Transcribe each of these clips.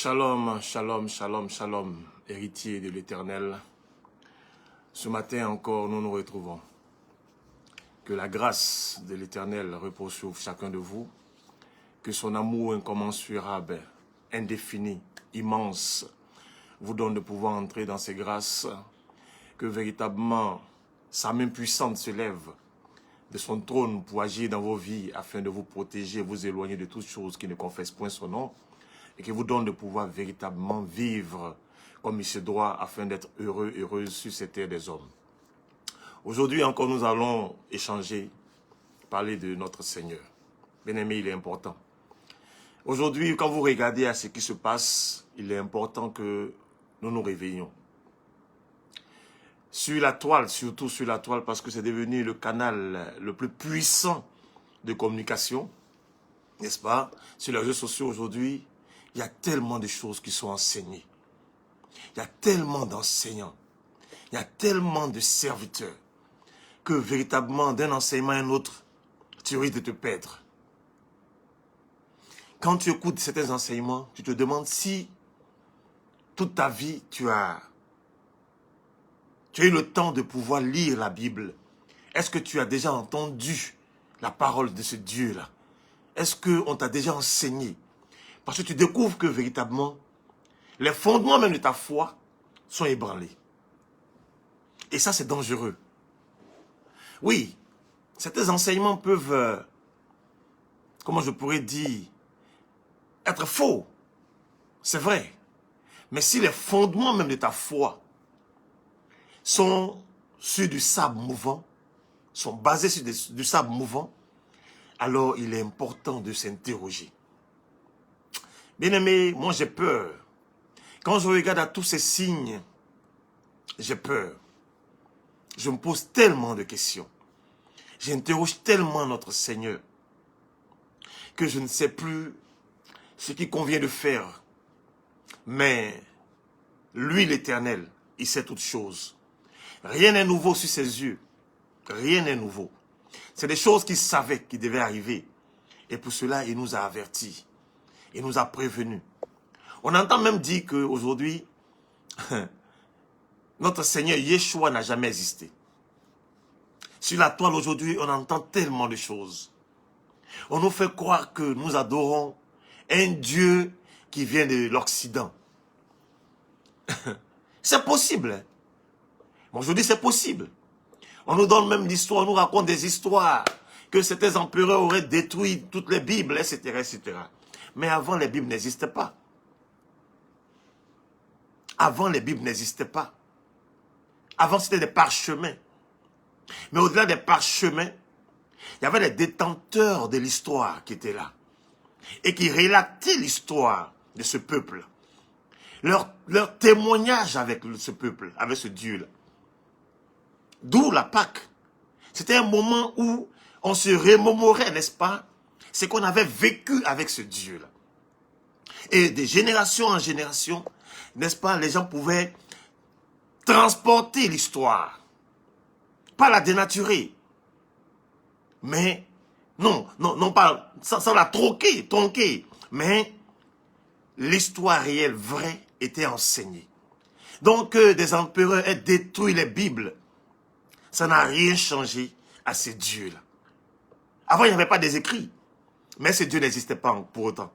Shalom, shalom, shalom, shalom, héritier de l'Éternel. Ce matin encore, nous nous retrouvons. Que la grâce de l'Éternel repose sur chacun de vous. Que son amour incommensurable, indéfini, immense, vous donne de pouvoir entrer dans ses grâces. Que véritablement, sa main puissante se lève de son trône pour agir dans vos vies afin de vous protéger, vous éloigner de toutes choses qui ne confessent point son nom. Et qui vous donne de pouvoir véritablement vivre comme il se doit afin d'être heureux, heureuse sur cette terre des hommes. Aujourd'hui encore, nous allons échanger, parler de notre Seigneur. Bien-aimé, il est important. Aujourd'hui, quand vous regardez à ce qui se passe, il est important que nous nous réveillions. Sur la toile, surtout sur la toile, parce que c'est devenu le canal le plus puissant de communication, n'est-ce pas? Sur les réseaux sociaux aujourd'hui, il y a tellement de choses qui sont enseignées. Il y a tellement d'enseignants. Il y a tellement de serviteurs que véritablement, d'un enseignement à un autre, tu risques de te perdre. Quand tu écoutes certains enseignements, tu te demandes si toute ta vie, tu as eu le temps de pouvoir lire la Bible. Est-ce que tu as déjà entendu la parole de ce Dieu-là? Est-ce qu'on t'a déjà enseigné? Parce que tu découvres que véritablement, les fondements même de ta foi sont ébranlés. Et ça, c'est dangereux. Oui, certains enseignements peuvent, comment je pourrais dire, être faux. C'est vrai. Mais si les fondements même de ta foi sont sur du sable mouvant, sont basés sur du sable mouvant, alors il est important de s'interroger. Bien-aimé, moi j'ai peur. Quand je regarde à tous ces signes, j'ai peur. Je me pose tellement de questions. J'interroge tellement notre Seigneur que je ne sais plus ce qu'il convient de faire. Mais lui, l'Éternel, il sait toutes choses. Rien n'est nouveau sur ses yeux. Rien n'est nouveau. C'est des choses qu'il savait qui devaient arriver. Et pour cela, il nous a avertis. Il nous a prévenus. On entend même dire qu'aujourd'hui, notre Seigneur Yeshua n'a jamais existé. Sur la toile aujourd'hui, on entend tellement de choses. On nous fait croire que nous adorons un Dieu qui vient de l'Occident. C'est possible. Bon, je dis c'est possible. On nous donne même l'histoire, on nous raconte des histoires que certains empereurs auraient détruit toutes les Bibles, etc., etc. Mais avant, les Bibles n'existaient pas. Avant, les Bibles n'existaient pas. Avant, c'était des parchemins. Mais au-delà des parchemins, il y avait les détenteurs de l'histoire qui étaient là. Et qui relataient l'histoire de ce peuple. Leur témoignage avec ce peuple, avec ce Dieu-là. D'où la Pâque. C'était un moment où on se remémorait, n'est-ce pas, ce qu'on avait vécu avec ce Dieu-là. Et de génération en génération, n'est-ce pas, les gens pouvaient transporter l'histoire. Pas la dénaturer. Mais, non pas sans la tronquer. Mais l'histoire réelle, vraie, était enseignée. Donc, des empereurs aient détruit les Bibles. Ça n'a rien changé à ces dieux-là. Avant, il n'y avait pas des écrits. Mais ces dieux n'existaient pas pour autant.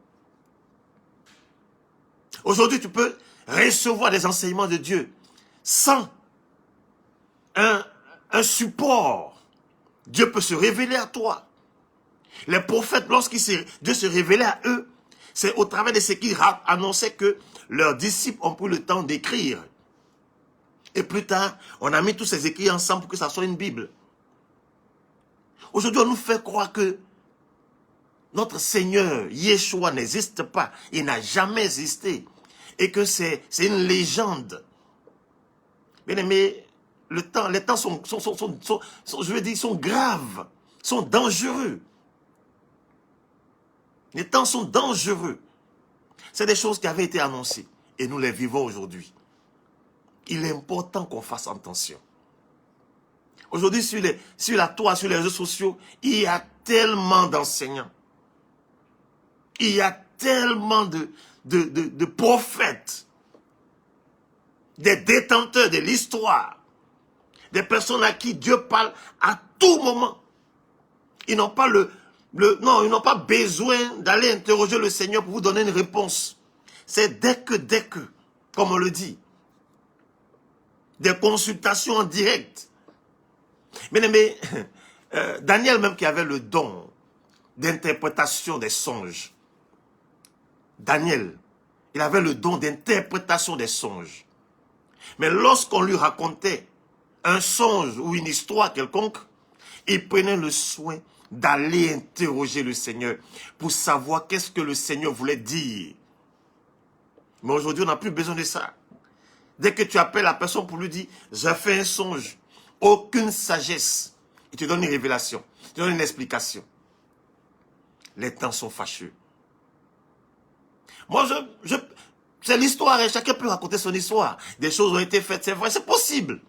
Aujourd'hui, tu peux recevoir des enseignements de Dieu sans un support. Dieu peut se révéler à toi. Les prophètes, Dieu se révélait à eux, c'est au travers de ce qu'ils annonçaient que leurs disciples ont pris le temps d'écrire. Et plus tard, on a mis tous ces écrits ensemble pour que ça soit une Bible. Aujourd'hui, on nous fait croire que notre Seigneur, Yeshua, n'existe pas. Il n'a jamais existé. Et que c'est une légende. Bien aimé, les temps sont graves, sont dangereux. Les temps sont dangereux. C'est des choses qui avaient été annoncées. Et nous les vivons aujourd'hui. Il est important qu'on fasse attention. Aujourd'hui, sur la toile, sur les réseaux sociaux, il y a tellement d'enseignants. Il y a tellement de prophètes, des détenteurs de l'histoire, des personnes à qui Dieu parle à tout moment. Ils n'ont pas non, ils n'ont pas besoin d'aller interroger le Seigneur pour vous donner une réponse. C'est dès que, comme on le dit, des consultations en direct. Mais Daniel même qui avait le don d'interprétation des songes. Daniel, il avait le don d'interprétation des songes. Mais lorsqu'on lui racontait un songe ou une histoire quelconque, il prenait le soin d'aller interroger le Seigneur pour savoir qu'est-ce que le Seigneur voulait dire. Mais aujourd'hui, on n'a plus besoin de ça. Dès que tu appelles la personne pour lui dire « j'ai fait un songe », aucune sagesse. Il te donne une révélation, il te donne une explication. Les temps sont fâcheux. Moi, c'est l'histoire, et chacun peut raconter son histoire. Des choses ont été faites, c'est vrai, c'est possible.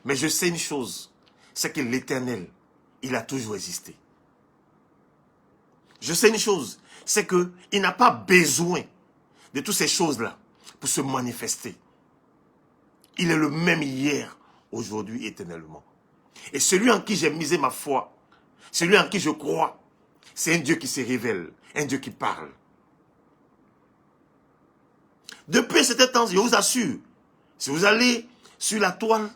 Mais je sais une chose, c'est que l'Éternel, il a toujours existé. Je sais une chose, c'est qu'il n'a pas besoin de toutes ces choses-là pour se manifester. Il est le même hier, aujourd'hui, éternellement. Et celui en qui j'ai misé ma foi, celui en qui je crois, c'est un Dieu qui se révèle, un Dieu qui parle. Depuis cet temps, je vous assure, si vous allez sur la toile,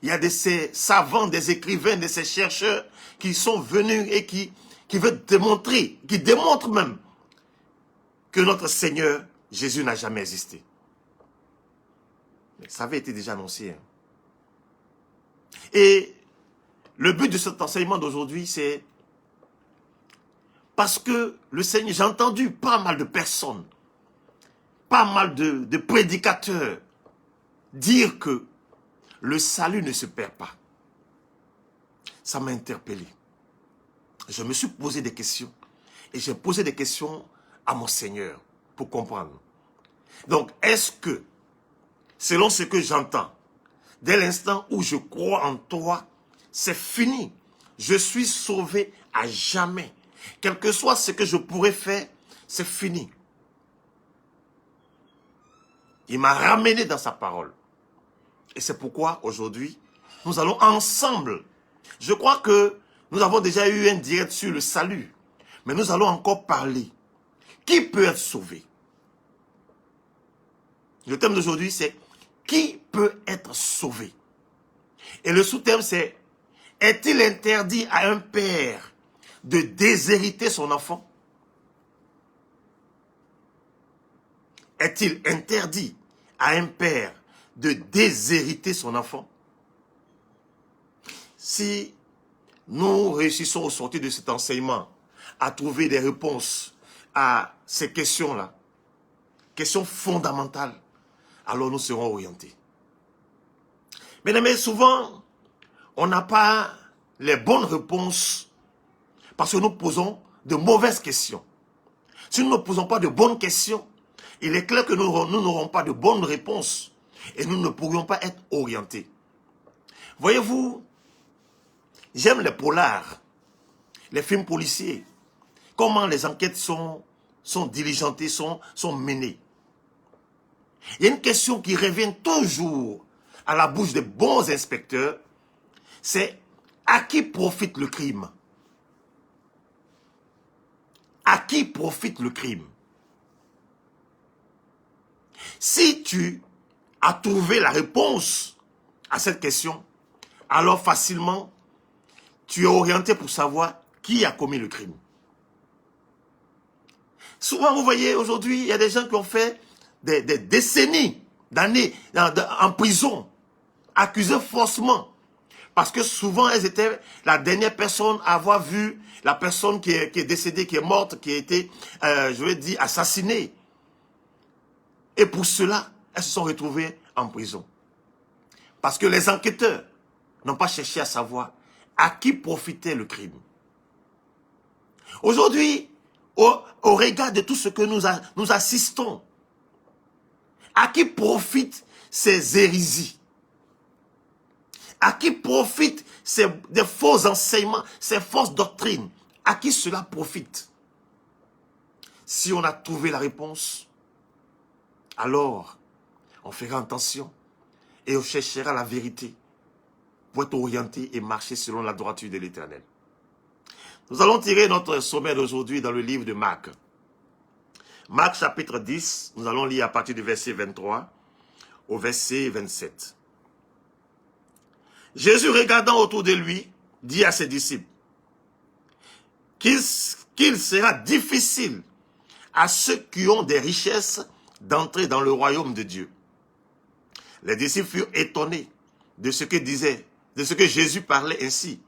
il y a de ces savants, des écrivains, de ces chercheurs qui sont venus et qui veulent démontrer, qui démontrent même que notre Seigneur Jésus n'a jamais existé. Mais ça avait été déjà annoncé. Hein. Et le but de cet enseignement d'aujourd'hui, c'est parce que le Seigneur, j'ai entendu pas mal de personnes, pas mal de prédicateurs dire que le salut ne se perd pas. Ça m'a interpellé. Je me suis posé des questions et j'ai posé des questions à mon Seigneur pour comprendre. Donc, est-ce que, selon ce que j'entends, dès l'instant où je crois en toi, c'est fini. Je suis sauvé à jamais. Quel que soit ce que je pourrais faire, c'est fini. Il m'a ramené dans sa parole. Et c'est pourquoi aujourd'hui, nous allons ensemble. Je crois que nous avons déjà eu un direct sur le salut. Mais nous allons encore parler. Qui peut être sauvé? Le thème d'aujourd'hui, c'est qui peut être sauvé? Et le sous-thème, c'est est-il interdit à un père de déshériter son enfant? Est-il interdit à un père de déshériter son enfant? Si nous réussissons au sortir de cet enseignement à trouver des réponses à ces questions-là, questions fondamentales, alors nous serons orientés. Mais souvent, on n'a pas les bonnes réponses parce que nous posons de mauvaises questions. Si nous ne posons pas de bonnes questions, il est clair que nous n'aurons pas de bonnes réponses et nous ne pourrions pas être orientés. Voyez-vous, j'aime les polars, les films policiers, comment les enquêtes sont diligentées, sont menées. Il y a une question qui revient toujours à la bouche des bons inspecteurs, c'est à qui profite le crime? À qui profite le crime? Si tu as trouvé la réponse à cette question, alors facilement, tu es orienté pour savoir qui a commis le crime. Souvent, vous voyez, aujourd'hui, il y a des gens qui ont fait des décennies d'années en prison, accusés faussement. Parce que souvent, elles étaient la dernière personne à avoir vu la personne qui est décédée, qui est morte, qui a été, je vais dire, assassinée. Et pour cela, elles se sont retrouvées en prison. Parce que les enquêteurs n'ont pas cherché à savoir à qui profitait le crime. Aujourd'hui, au regard de tout ce que nous assistons, à qui profitent ces hérésies? À qui profitent des faux enseignements, ces fausses doctrines? À qui cela profite? Si on a trouvé la réponse, alors on fera attention et on cherchera la vérité pour être orienté et marcher selon la droiture de l'Éternel. Nous allons tirer notre sommet d'aujourd'hui dans le livre de Marc. Marc chapitre 10, nous allons lire à partir du verset 23 au verset 27. Jésus, regardant autour de lui, dit à ses disciples qu'il sera difficile à ceux qui ont des richesses d'entrer dans le royaume de Dieu. Les disciples furent étonnés de ce que Jésus parlait ainsi.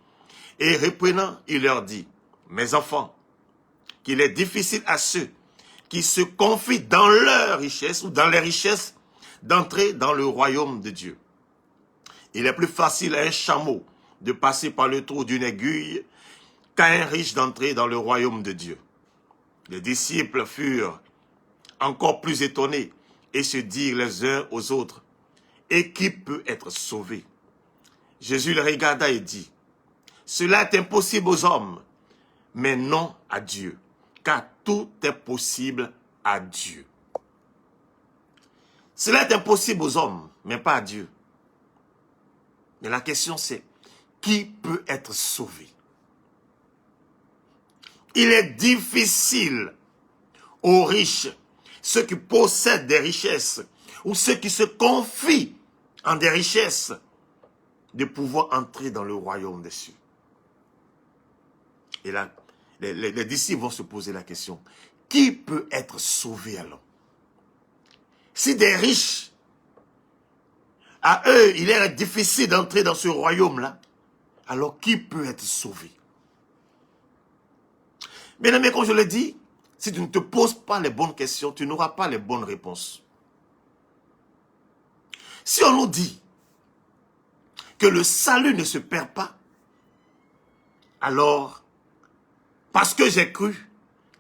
Et reprenant, il leur dit, mes enfants, qu'il est difficile à ceux qui se confient dans leur richesse ou dans les richesses d'entrer dans le royaume de Dieu. Il est plus facile à un chameau de passer par le trou d'une aiguille qu'à un riche d'entrer dans le royaume de Dieu. Les disciples furent encore plus étonnés et se dirent les uns aux autres, et qui peut être sauvé? Jésus les regarda et dit, cela est impossible aux hommes, mais non à Dieu, car tout est possible à Dieu. Cela est impossible aux hommes, mais pas à Dieu. Mais la question c'est, qui peut être sauvé? Il est difficile aux riches, ceux qui possèdent des richesses, ou ceux qui se confient en des richesses, de pouvoir entrer dans le royaume des cieux. Et là, les disciples vont se poser la question, qui peut être sauvé alors? Si des riches, à eux, il est difficile d'entrer dans ce royaume-là, alors qui peut être sauvé? Bien aimé, comme je l'ai dit, si tu ne te poses pas les bonnes questions, tu n'auras pas les bonnes réponses. Si on nous dit que le salut ne se perd pas, alors, parce que j'ai cru,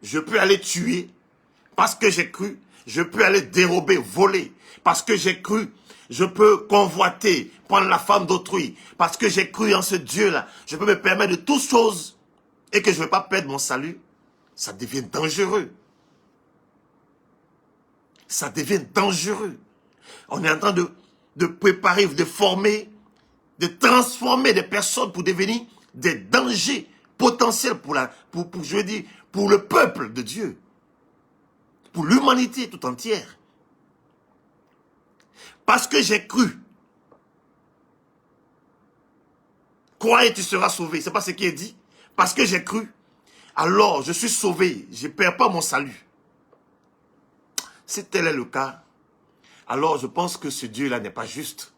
je peux aller tuer. Parce que j'ai cru, je peux aller dérober, voler. Parce que j'ai cru, je peux convoiter, prendre la femme d'autrui. Parce que j'ai cru en ce Dieu-là, je peux me permettre de toutes choses et que je ne vais pas perdre mon salut. Ça devient dangereux. Ça devient dangereux. On est en train de préparer, de former, de transformer des personnes pour devenir des dangers potentiels pour le peuple de Dieu. Pour l'humanité tout entière. Parce que j'ai cru. Crois et tu seras sauvé. C'est pas ce qui est dit. Parce que j'ai cru. Alors je suis sauvé. Je ne perds pas mon salut. Si tel est le cas, alors je pense que ce Dieu-là n'est pas juste.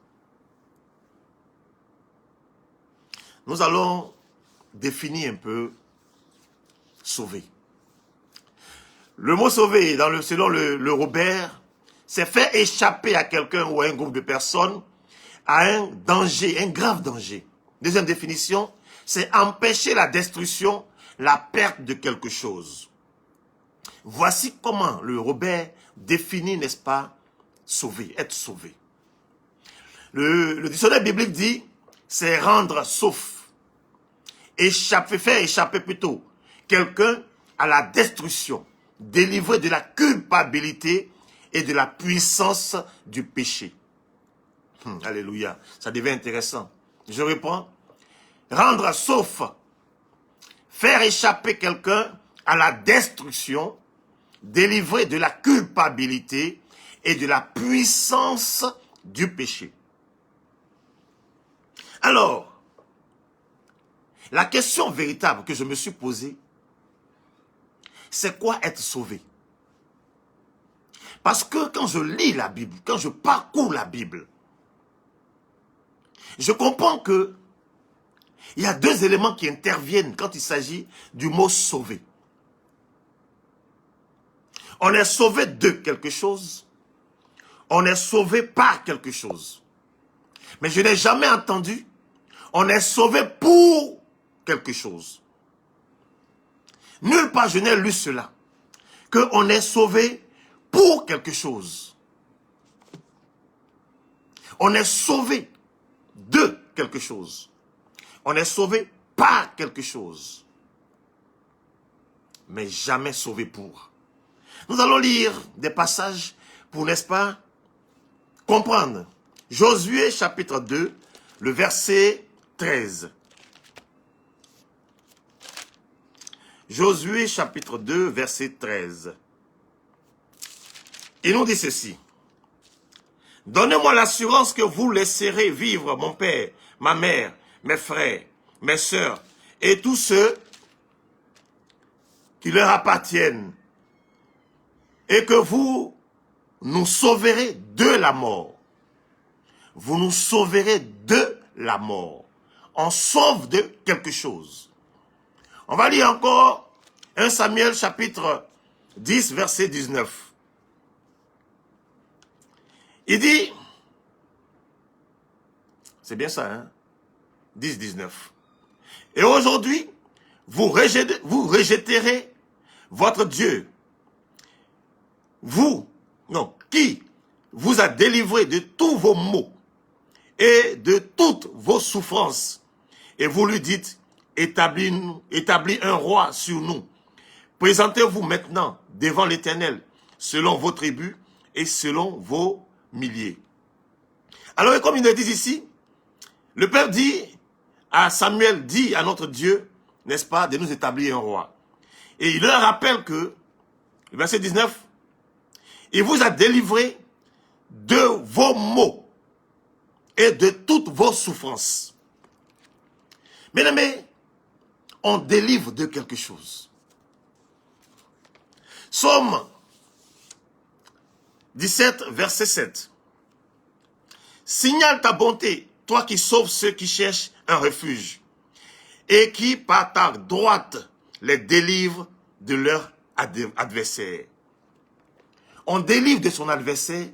Nous allons définir un peu sauver. Le mot sauver, selon le Robert, c'est faire échapper à quelqu'un ou à un groupe de personnes à un danger, un grave danger. Deuxième définition, c'est empêcher la destruction, la perte de quelque chose. Voici comment le Robert définit, n'est-ce pas, sauver, être sauvé. Le dictionnaire biblique dit, c'est rendre sauf, faire échapper plutôt quelqu'un à la destruction, délivrer de la culpabilité et de la puissance du péché. Alléluia, ça devient intéressant. Je reprends. Rendre sauf, faire échapper quelqu'un à la destruction, délivrer de la culpabilité et de la puissance du péché. Alors, la question véritable que je me suis posée, c'est quoi être sauvé? Parce que quand je lis la Bible, quand je parcours la Bible, je comprends que il y a deux éléments qui interviennent quand il s'agit du mot sauver. On est sauvé de quelque chose, on est sauvé par quelque chose. Mais je n'ai jamais entendu, on est sauvé pour quelque chose. Nulle part je n'ai lu cela, qu'on est sauvé pour quelque chose. On est sauvé de quelque chose. On est sauvé par quelque chose. Mais jamais sauvé pour. Nous allons lire des passages pour, n'est-ce pas, comprendre. Josué chapitre 2, le verset 13. Josué chapitre 2, verset 13. Il nous dit ceci. Donnez-moi l'assurance que vous laisserez vivre mon père, ma mère, mes frères, mes sœurs et tous ceux qui leur appartiennent et que vous nous sauverez de la mort. Vous nous sauverez de la mort. On sauve de quelque chose. On va lire encore 1 Samuel chapitre 10 verset 19. Il dit, c'est bien ça, hein? 10, 19. Et aujourd'hui, vous rejetterez votre Dieu. Qui vous a délivré de tous vos maux et de toutes vos souffrances. Et vous lui dites, établis un roi sur nous. Présentez-vous maintenant devant l'Éternel, selon vos tribus et selon vos milliers. Alors, comme il le dit ici, le peuple dit à Samuel, dit à notre Dieu, n'est-ce pas, de nous établir un roi. Et il leur rappelle que, verset 19, il vous a délivré de vos maux et de toutes vos souffrances. Bien-aimés, on délivre de quelque chose. Psaume 17, verset 7. Signale ta bonté, toi qui sauves ceux qui cherchent un refuge, et qui, par ta droite, les délivre de leur adversaire. On délivre de son adversaire,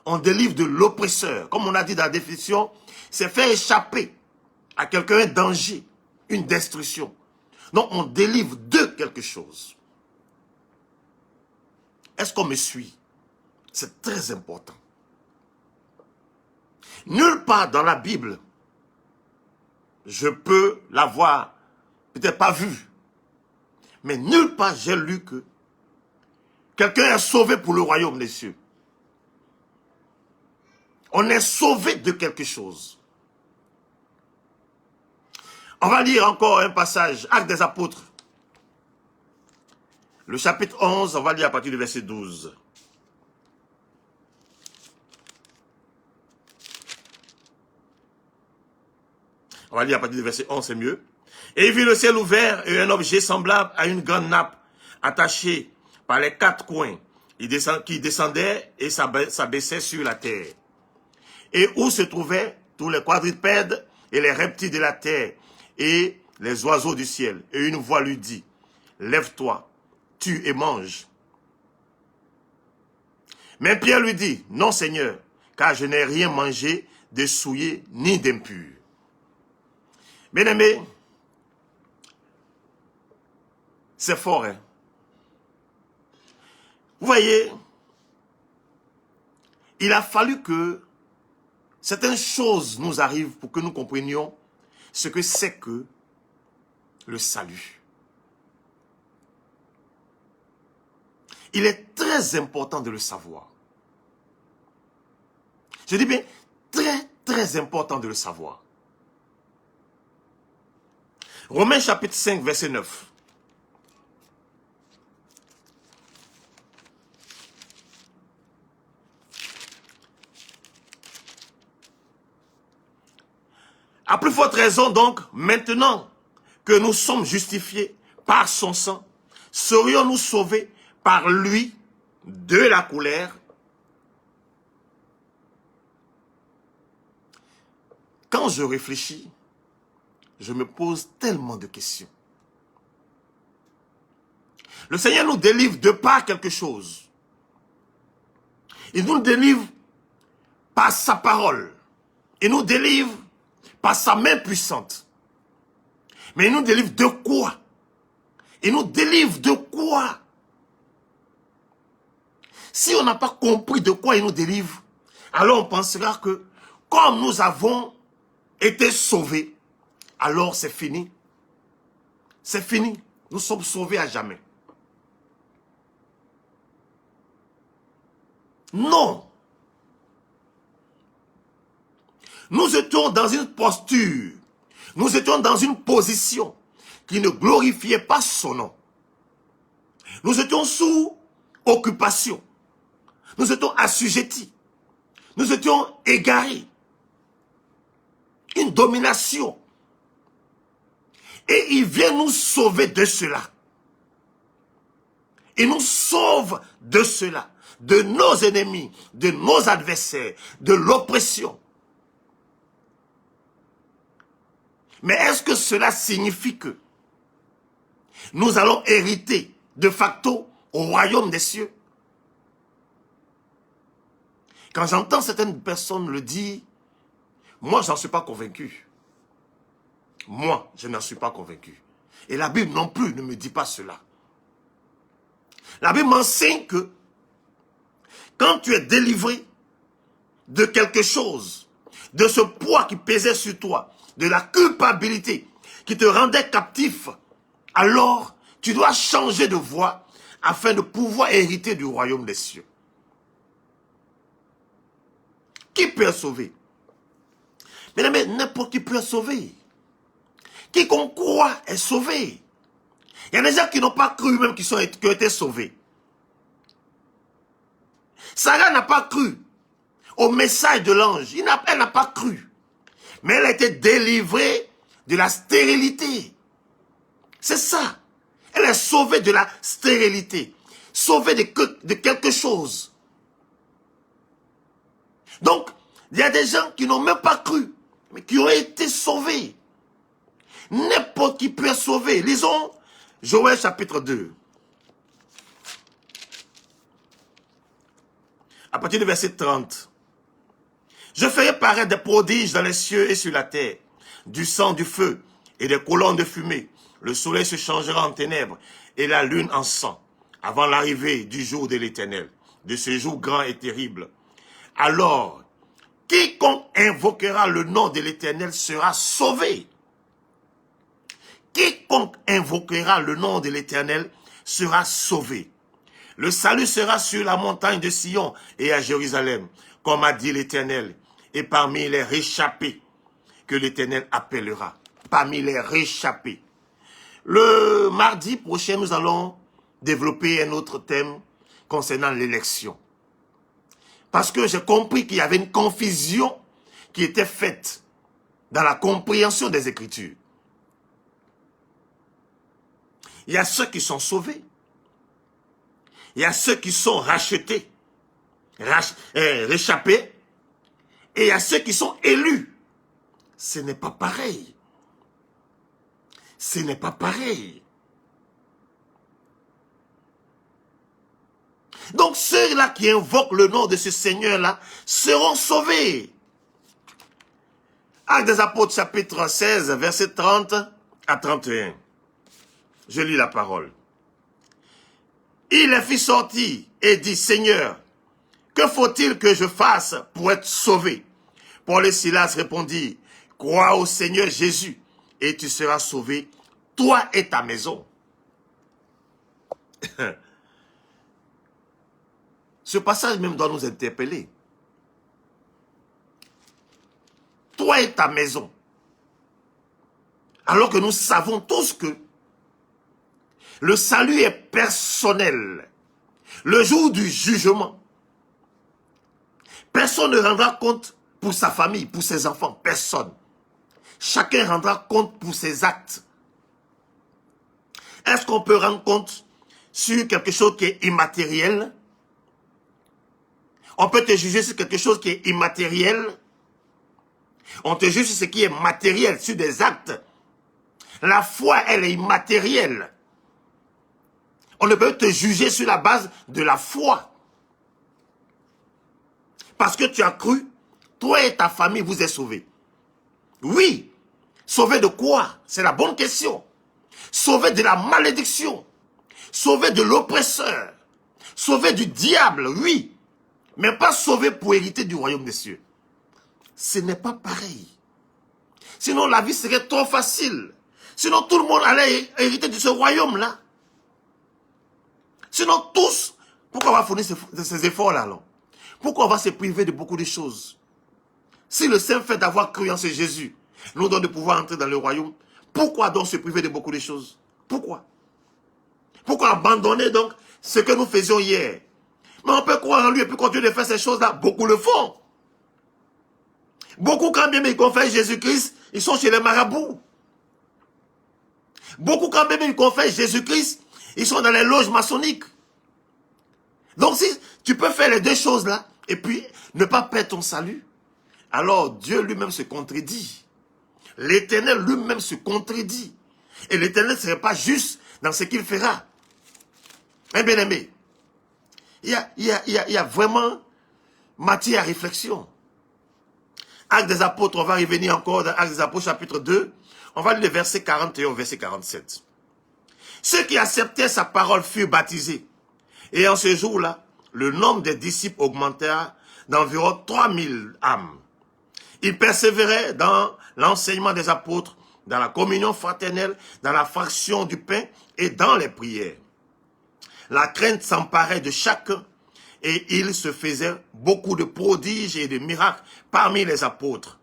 on délivre de l'oppresseur. Comme on a dit dans la définition, c'est faire échapper à quelqu'un un danger, une destruction. Non, on délivre de quelque chose. Est-ce qu'on me suit? C'est très important. Nulle part dans la Bible, je peux l'avoir peut-être pas vu, mais nulle part j'ai lu que quelqu'un est sauvé pour le royaume des cieux. On est sauvé de quelque chose. On va lire encore un passage, Actes des Apôtres. Le chapitre 11, on va lire à partir du verset 12. On va lire à partir du verset 11, c'est mieux. Et il vit le ciel ouvert et un objet semblable à une grande nappe attachée par les quatre coins, qui descendait et s'abaissait sur la terre. Et où se trouvaient tous les quadrupèdes et les reptiles de la terre et les oiseaux du ciel. Et une voix lui dit, lève-toi, tue et mange. Mais Pierre lui dit, non Seigneur, car je n'ai rien mangé de souillé ni d'impur. Bien-aimés, c'est fort, hein? Vous voyez, il a fallu que certaines choses nous arrivent pour que nous comprenions ce que c'est que le salut. Il est très important de le savoir. Je dis bien, très, très important de le savoir. Romains chapitre 5, verset 9. À plus forte raison donc, maintenant que nous sommes justifiés par son sang, serions-nous sauvés par lui de la colère? Quand je réfléchis, je me pose tellement de questions. Le Seigneur nous délivre de par quelque chose. Il nous délivre par sa parole. Il nous délivre par sa main puissante. Mais il nous délivre de quoi? Il nous délivre de quoi? Si on n'a pas compris de quoi il nous délivre, alors on pensera que comme nous avons été sauvés, alors c'est fini. C'est fini. Nous sommes sauvés à jamais. Non. Nous étions dans une posture, nous étions dans une position qui ne glorifiait pas son nom. Nous étions sous occupation. Nous étions assujettis. Nous étions égarés. Une domination. Et il vient nous sauver de cela. Il nous sauve de cela, de nos ennemis, de nos adversaires, de l'oppression. Mais est-ce que cela signifie que nous allons hériter de facto au royaume des cieux? Quand j'entends certaines personnes le dire, moi je n'en suis pas convaincu. Moi, je n'en suis pas convaincu. Et la Bible non plus ne me dit pas cela. La Bible m'enseigne que quand tu es délivré de quelque chose, de ce poids qui pesait sur toi, de la culpabilité qui te rendait captif, alors tu dois changer de voie afin de pouvoir hériter du royaume des cieux. Qui peut être sauvé? Mais n'importe qui peut être sauvé. Quiconque croit est sauvé. Il y a des gens qui n'ont pas cru même qui ont été sauvés. Sarah n'a pas cru au message de l'ange. Elle n'a pas cru. Mais elle a été délivrée de la stérilité. C'est ça. Elle est sauvée de la stérilité. Sauvée de quelque chose. Donc, il y a des gens qui n'ont même pas cru, mais qui ont été sauvés. N'importe qui peut être sauvé. Lisons Joël chapitre 2. À partir du verset 30. Je ferai paraître des prodiges dans les cieux et sur la terre, du sang, du feu et des colonnes de fumée. Le soleil se changera en ténèbres et la lune en sang, avant l'arrivée du jour de l'Éternel, de ce jour grand et terrible. Alors, quiconque invoquera le nom de l'Éternel sera sauvé. Quiconque invoquera le nom de l'Éternel sera sauvé. Le salut sera sur la montagne de Sion et à Jérusalem, comme a dit l'Éternel, et parmi les réchappés que l'Éternel appellera. Parmi les réchappés. Le mardi prochain, nous allons développer un autre thème concernant l'élection. Parce que j'ai compris qu'il y avait une confusion qui était faite dans la compréhension des Écritures. Il y a ceux qui sont sauvés. Il y a ceux qui sont rachetés, réchappés. Et il y a ceux qui sont élus. Ce n'est pas pareil. Ce n'est pas pareil. Donc ceux-là qui invoquent le nom de ce Seigneur-là seront sauvés. Actes des Apôtres chapitre 16, verset 30 à 31. Je lis la parole. Il les fit sortir et dit, Seigneur, que faut-il que je fasse pour être sauvé? Paul et Silas répondirent, crois au Seigneur Jésus et tu seras sauvé, toi et ta maison. Ce passage même doit nous interpeller. Toi et ta maison. Alors que nous savons tous que le salut est personnel. Le jour du jugement, personne ne rendra compte pour sa famille, pour ses enfants. Personne. Chacun rendra compte pour ses actes. Est-ce qu'on peut rendre compte sur quelque chose qui est immatériel? On peut te juger sur quelque chose qui est immatériel. On te juge sur ce qui est matériel, sur des actes. La foi, elle est immatérielle. On ne peut te juger sur la base de la foi. Parce que tu as cru, toi et ta famille, vous êtes sauvés. Oui. Sauvés de quoi? C'est la bonne question. Sauvés de la malédiction. Sauvés de l'oppresseur. Sauvés du diable, oui. Mais pas sauvés pour hériter du royaume des cieux. Ce n'est pas pareil. Sinon, la vie serait trop facile. Sinon, tout le monde allait hériter de ce royaume-là. Sinon, tous, pourquoi on va fournir ces efforts-là, alors? Pourquoi on va se priver de beaucoup de choses? Si le simple fait d'avoir cru en ce Jésus nous donne de pouvoir entrer dans le royaume, pourquoi donc se priver de beaucoup de choses? Pourquoi? Pourquoi abandonner donc ce que nous faisions hier? Mais on peut croire en lui et puis continuer de faire ces choses-là. Beaucoup le font. Beaucoup, quand bien ils confessent Jésus-Christ, ils sont chez les marabouts. Beaucoup, quand bien ils confessent Jésus-Christ, ils sont dans les loges maçonniques. Donc si tu peux faire les deux choses-là, et puis ne pas perdre ton salut, alors Dieu lui-même se contredit. L'Éternel lui-même se contredit. Et l'Éternel ne serait pas juste dans ce qu'il fera. Mes bien-aimés, il y a vraiment matière à réflexion. Actes des Apôtres, on va revenir encore dans Actes des Apôtres chapitre 2. On va lire le verset 41 au verset 47. Ceux qui acceptaient sa parole furent baptisés. Et en ce jour-là, le nombre des disciples augmenta d'environ 3000 âmes. Ils persévéraient dans l'enseignement des apôtres, dans la communion fraternelle, dans la fraction du pain et dans les prières. La crainte s'emparait de chacun et il se faisait beaucoup de prodiges et de miracles parmi les apôtres.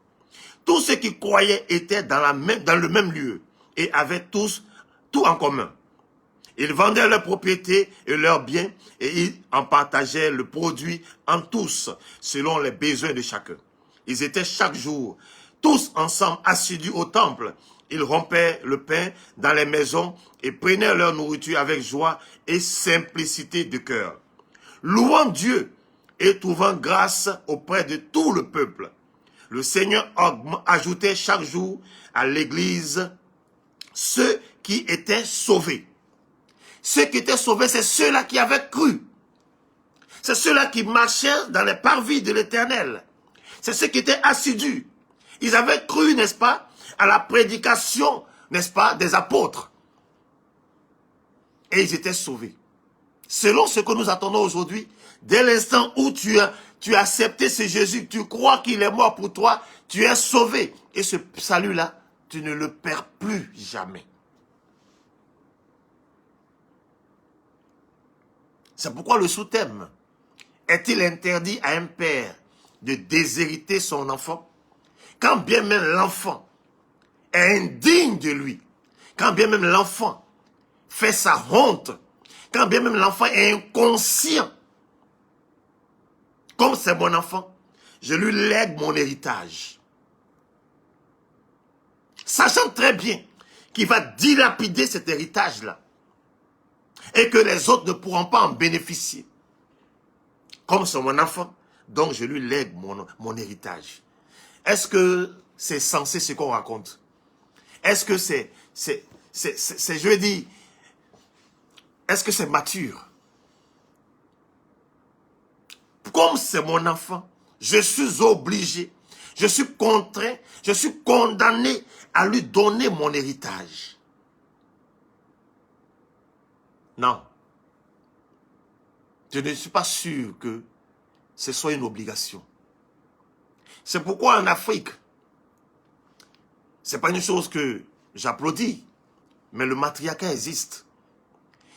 Tous ceux qui croyaient étaient dans le même lieu et avaient tous tout en commun. Ils vendaient leurs propriétés et leurs biens et ils en partageaient le produit en tous, selon les besoins de chacun. Ils étaient chaque jour, tous ensemble assidus au temple. Ils rompaient le pain dans les maisons et prenaient leur nourriture avec joie et simplicité de cœur, louant Dieu et trouvant grâce auprès de tout le peuple. Le Seigneur ajoutait chaque jour à l'Église ceux qui étaient sauvés. Ceux qui étaient sauvés, c'est ceux-là qui avaient cru. C'est ceux-là qui marchaient dans les parvis de l'Éternel. C'est ceux qui étaient assidus. Ils avaient cru, n'est-ce pas, à la prédication, n'est-ce pas, des apôtres. Et ils étaient sauvés. Selon ce que nous attendons aujourd'hui, dès l'instant où tu as accepté ce Jésus, tu crois qu'il est mort pour toi, tu es sauvé. Et ce salut-là, tu ne le perds plus jamais. C'est pourquoi le sous-thème, est-il interdit à un père de déshériter son enfant, quand bien même l'enfant est indigne de lui, quand bien même l'enfant fait sa honte, quand bien même l'enfant est inconscient, comme c'est mon enfant, je lui lègue mon héritage. Sachant très bien qu'il va dilapider cet héritage-là et que les autres ne pourront pas en bénéficier. Comme c'est mon enfant, donc je lui lègue mon héritage. Est-ce que c'est censé ce qu'on raconte? Est-ce que je veux dire, est-ce que c'est mature? Comme c'est mon enfant, je suis obligé, je suis contraint, je suis condamné à lui donner mon héritage. Non. Je ne suis pas sûr que ce soit une obligation. C'est pourquoi en Afrique, ce n'est pas une chose que j'applaudis, mais le matriarcat existe.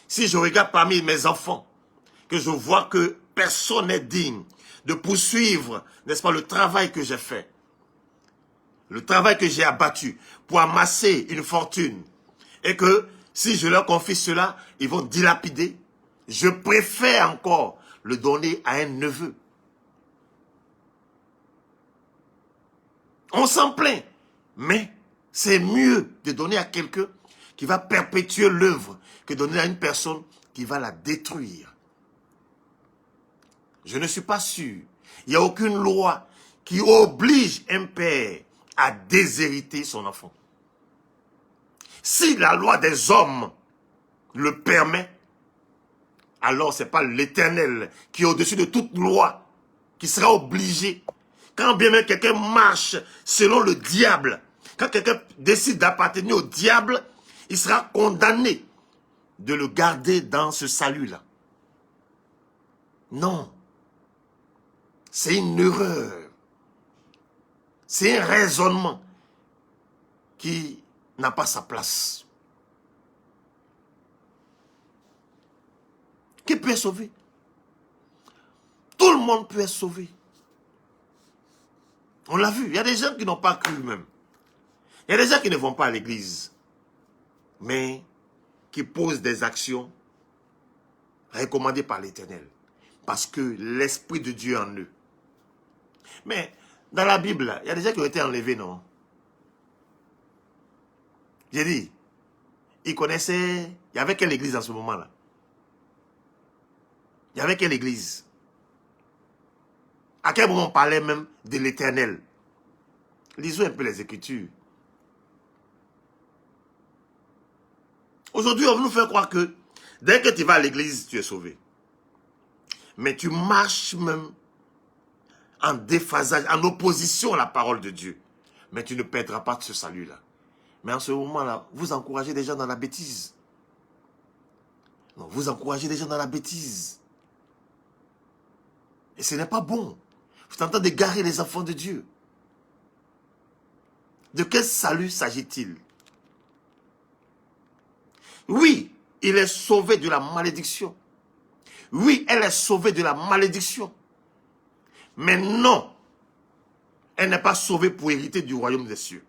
Si je regarde parmi mes enfants, que je vois que personne n'est digne de poursuivre, n'est-ce pas, le travail que j'ai fait, le travail que j'ai abattu pour amasser une fortune, et que si je leur confie cela, ils vont dilapider, je préfère encore le donner à un neveu. On s'en plaint, mais c'est mieux de donner à quelqu'un qui va perpétuer l'œuvre que de donner à une personne qui va la détruire. Je ne suis pas sûr. Il n'y a aucune loi qui oblige un père à déshériter son enfant. Si la loi des hommes le permet, alors ce n'est pas l'Éternel qui est au-dessus de toute loi qui sera obligé. Quand bien même quelqu'un marche selon le diable, quand quelqu'un décide d'appartenir au diable, il sera condamné de le garder dans ce salut-là. Non. C'est une erreur. C'est un raisonnement qui n'a pas sa place. Qui peut sauver? Tout le monde peut être sauvé. On l'a vu, il y a des gens qui n'ont pas cru même. Il y a des gens qui ne vont pas à l'église, mais qui posent des actions recommandées par l'Éternel. Parce que l'Esprit de Dieu est en eux. Mais dans la Bible, il y a des gens qui ont été enlevés, non? J'ai dit, ils connaissaient... Il y avait quelle église en ce moment-là? Il y avait quelle église? À quel moment on parlait même de l'Éternel? Lisons un peu les Écritures. Aujourd'hui, on veut nous faire croire que dès que tu vas à l'église, tu es sauvé. Mais tu marches même en déphasage, en opposition à la parole de Dieu. Mais tu ne perdras pas de ce salut-là. Mais en ce moment-là, vous encouragez des gens dans la bêtise. Non, vous encouragez des gens dans la bêtise. Et ce n'est pas bon. Vous êtes en train d'égarer les enfants de Dieu. De quel salut s'agit-il? Oui, il est sauvé de la malédiction. Oui, elle est sauvée de la malédiction. Mais non, elle n'est pas sauvée pour hériter du royaume des cieux.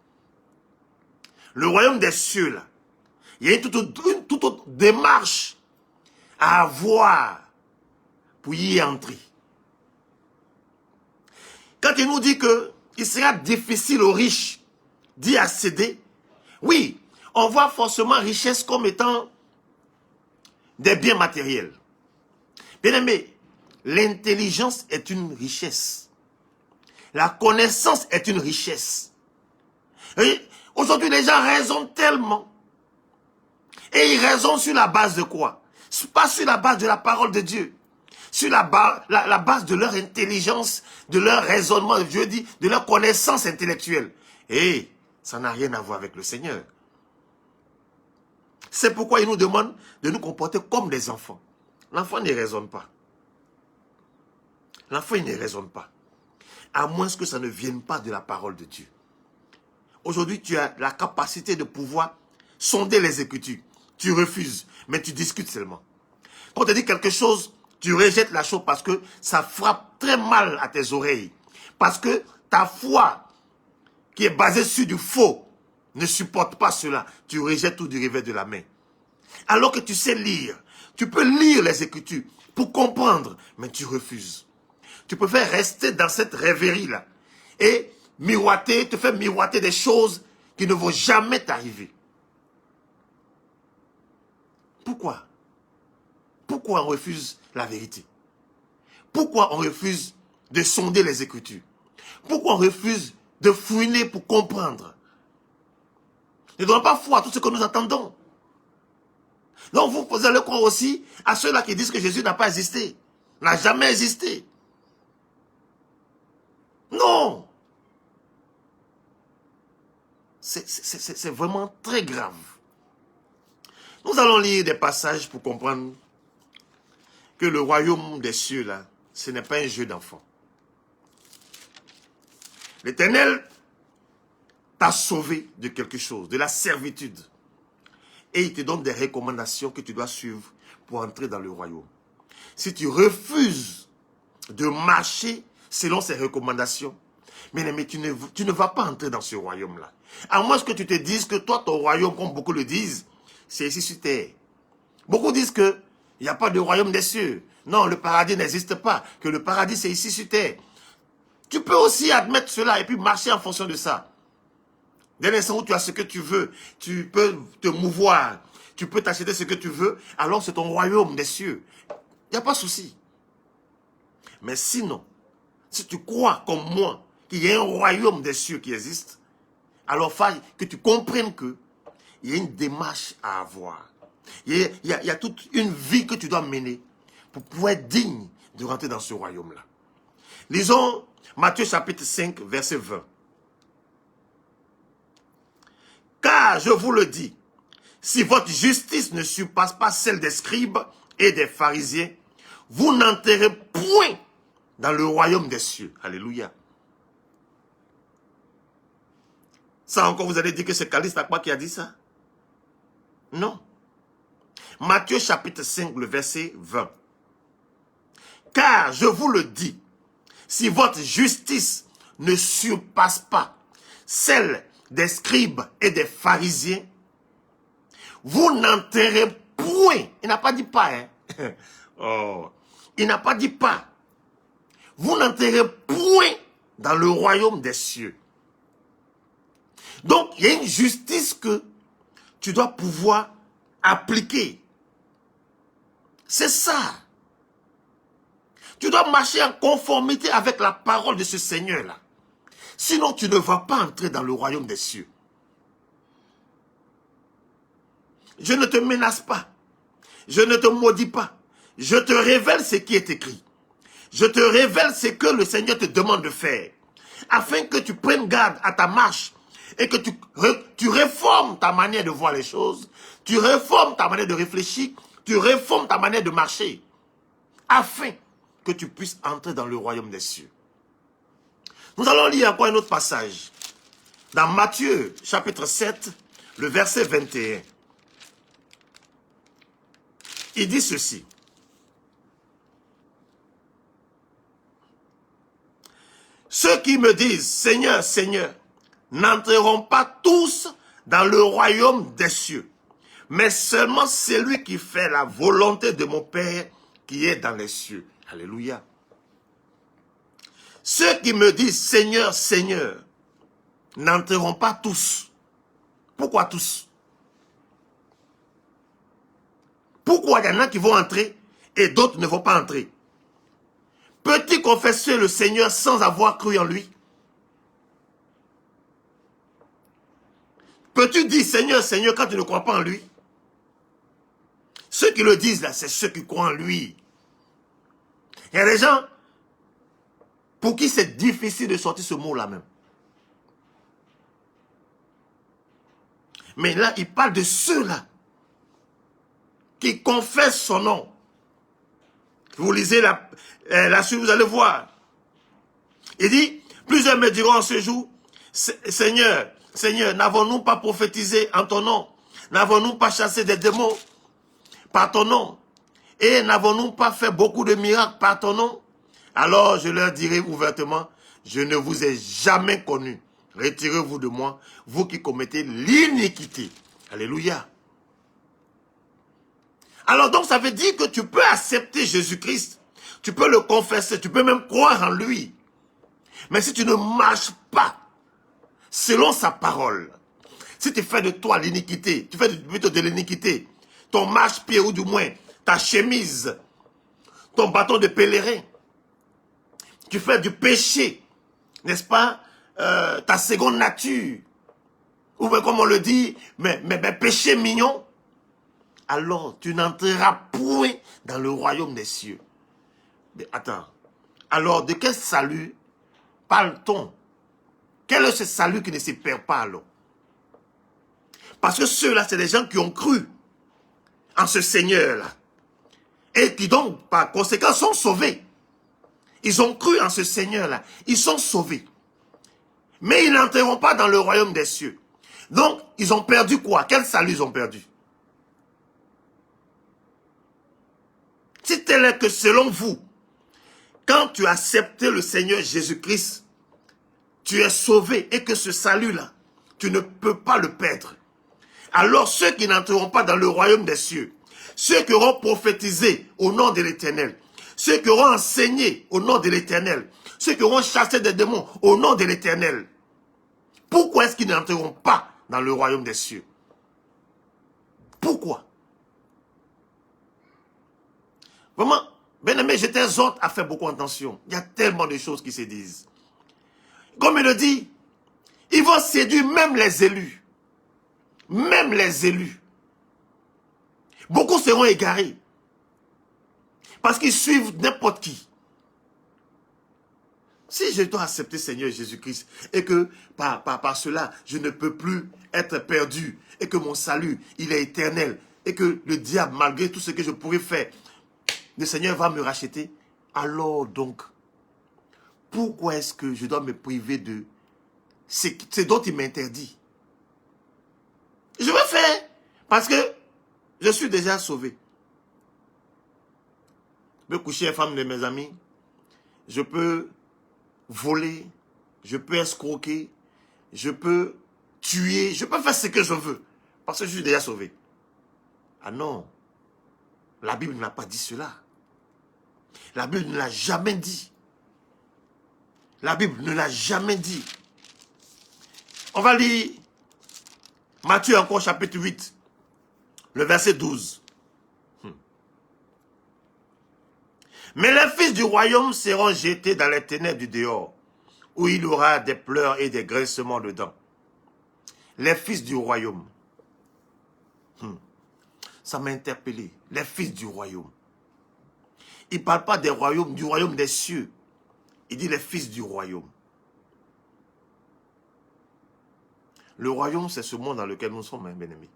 Le royaume des cieux, là, il y a une toute autre démarche à avoir pour y entrer. Quand il nous dit qu'il sera difficile aux riches d'y accéder, oui, on voit forcément richesse comme étant des biens matériels. Bien aimé, l'intelligence est une richesse. La connaissance est une richesse. Aujourd'hui, les gens raisonnent tellement. Et ils raisonnent sur la base de quoi? Pas sur la base de la parole de Dieu. Sur la base de leur intelligence, de leur raisonnement, je dis, de leur connaissance intellectuelle. Et ça n'a rien à voir avec le Seigneur. C'est pourquoi il nous demande de nous comporter comme des enfants. L'enfant ne raisonne pas. L'enfant, il ne raisonne pas. À moins que ça ne vienne pas de la parole de Dieu. Aujourd'hui, tu as la capacité de pouvoir sonder les Écritures. Tu refuses, mais tu discutes seulement. Quand on te dit quelque chose, tu rejettes la chose parce que ça frappe très mal à tes oreilles. Parce que ta foi, qui est basée sur du faux, ne supporte pas cela. Tu rejettes tout du revers de la main. Alors que tu sais lire, tu peux lire les Écritures pour comprendre, mais tu refuses. Tu préfères rester dans cette rêverie-là et miroiter, te faire miroiter des choses qui ne vont jamais t'arriver. Pourquoi? Pourquoi on refuse la vérité? Pourquoi on refuse de sonder les Écritures? Pourquoi on refuse de fouiner pour comprendre? Ne donnons pas foi à tout ce que nous attendons. Donc vous allez croire aussi à ceux-là qui disent que Jésus n'a pas existé, n'a jamais existé. Non! C'est vraiment très grave. Nous allons lire des passages pour comprendre que le royaume des cieux, là, ce n'est pas un jeu d'enfant. L'Éternel t'a sauvé de quelque chose, de la servitude. Et il te donne des recommandations que tu dois suivre pour entrer dans le royaume. Si tu refuses de marcher selon ces recommandations, mais tu ne vas pas entrer dans ce royaume-là. À moins que tu te dises que toi, ton royaume, comme beaucoup le disent, c'est ici sur terre. Beaucoup disent qu'il n'y a pas de royaume des cieux. Non, le paradis n'existe pas. Que le paradis, c'est ici sur terre. Tu peux aussi admettre cela et puis marcher en fonction de ça. Dès l'instant où tu as ce que tu veux, tu peux te mouvoir, tu peux t'acheter ce que tu veux, alors c'est ton royaume des cieux. Il n'y a pas de souci. Mais sinon, si tu crois comme moi qu'il y a un royaume des cieux qui existe, alors faille que tu comprennes qu'il y a une démarche à avoir. Il y a toute une vie que tu dois mener pour pouvoir être digne de rentrer dans ce royaume-là. Lisons Matthieu chapitre 5, verset 20. Car je vous le dis, si votre justice ne surpasse pas celle des scribes et des pharisiens, vous n'entrerez point dans le royaume des cieux. Alléluia. Ça encore, vous allez dire que c'est Caliste Akba qui a dit ça? Non. Matthieu chapitre 5, le verset 20. Car je vous le dis, si votre justice ne surpasse pas celle des scribes et des pharisiens, vous n'entrerez point. Il n'a pas dit pas, hein. Oh. Il n'a pas dit pas. Vous n'entrerez point dans le royaume des cieux. Donc, il y a une justice que tu dois pouvoir appliquer. C'est ça. Tu dois marcher en conformité avec la parole de ce Seigneur-là. Sinon, tu ne vas pas entrer dans le royaume des cieux. Je ne te menace pas. Je ne te maudis pas. Je te révèle ce qui est écrit. Je te révèle ce que le Seigneur te demande de faire. Afin que tu prennes garde à ta marche et que tu réformes ta manière de voir les choses. Tu réformes ta manière de réfléchir. Tu réformes ta manière de marcher. Afin que tu puisses entrer dans le royaume des cieux. Nous allons lire encore un autre passage. Dans Matthieu, chapitre 7, le verset 21. Il dit ceci. Ceux qui me disent, Seigneur, Seigneur, n'entreront pas tous dans le royaume des cieux, mais seulement celui qui fait la volonté de mon Père qui est dans les cieux. Alléluia. Ceux qui me disent, Seigneur, Seigneur, n'entreront pas tous. Pourquoi tous? Pourquoi il y en a qui vont entrer et d'autres ne vont pas entrer? Peux-tu confesser le Seigneur sans avoir cru en lui? Peux-tu dire Seigneur, Seigneur quand tu ne crois pas en lui? Ceux qui le disent là, c'est ceux qui croient en lui. Il y a des gens pour qui c'est difficile de sortir ce mot-là même. Mais là, il parle de ceux-là qui confessent son nom. Vous lisez la suite, vous allez voir. Il dit, plusieurs me diront en ce jour, Seigneur, Seigneur, n'avons-nous pas prophétisé en ton nom? N'avons-nous pas chassé des démons par ton nom? Et n'avons-nous pas fait beaucoup de miracles par ton nom? Alors je leur dirai ouvertement, je ne vous ai jamais connu. Retirez-vous de moi, vous qui commettez l'iniquité. Alléluia. Alors donc ça veut dire que tu peux accepter Jésus-Christ. Tu peux le confesser, tu peux même croire en lui. Mais si tu ne marches pas selon sa parole, si tu fais de toi l'iniquité, tu fais plutôt de l'iniquité, ton marche-pied ou du moins ta chemise, ton bâton de pèlerin, tu fais du péché, n'est-ce pas, ta seconde nature, ou bien comme on le dit, mais péché mignon, alors tu n'entreras point dans le royaume des cieux. Mais attends, alors de quel salut parle-t-on? Quel est ce salut qui ne se perd pas alors? Parce que ceux-là, c'est des gens qui ont cru en ce Seigneur-là. Et qui donc, par conséquent, sont sauvés. Ils ont cru en ce Seigneur-là. Ils sont sauvés. Mais ils n'entreront pas dans le royaume des cieux. Donc, ils ont perdu quoi? Quel salut ils ont perdu? Si tel est que selon vous, quand tu as accepté le Seigneur Jésus-Christ, tu es sauvé et que ce salut-là, tu ne peux pas le perdre. Alors ceux qui n'entreront pas dans le royaume des cieux, ceux qui auront prophétisé au nom de l'Éternel, ceux qui auront enseigné au nom de l'Éternel, ceux qui auront chassé des démons au nom de l'Éternel, pourquoi est-ce qu'ils n'entreront pas dans le royaume des cieux? Pourquoi? Vraiment, bien-aimé, je t'exhorte à faire beaucoup attention. Il y a tellement de choses qui se disent. Comme il le dit, ils vont séduire même les élus. Même les élus. Beaucoup seront égarés. Parce qu'ils suivent n'importe qui. Si je dois accepter Seigneur Jésus-Christ et que par cela, je ne peux plus être perdu et que mon salut, il est éternel et que le diable, malgré tout ce que je pourrais faire, le Seigneur va me racheter, alors donc, pourquoi est-ce que je dois me priver de ce dont il m'interdit? Je vais faire parce que je suis déjà sauvé. Je peux coucher une femme de mes amis. Je peux voler, je peux escroquer, je peux tuer, je peux faire ce que je veux, parce que je suis déjà sauvé. Ah non, la Bible n'a pas dit cela. La Bible ne l'a jamais dit. La Bible ne l'a jamais dit. On va lire Matthieu encore chapitre 8, le verset 12. Mais les fils du royaume seront jetés dans les ténèbres du dehors, où il y aura des pleurs et des grincements de dents. Les fils du royaume. Ça m'a interpellé. Les fils du royaume. Il ne parle pas des royaumes, du royaume des cieux. Il dit les fils du royaume. Le royaume, c'est ce monde dans lequel nous sommes, hein, bien-aimés.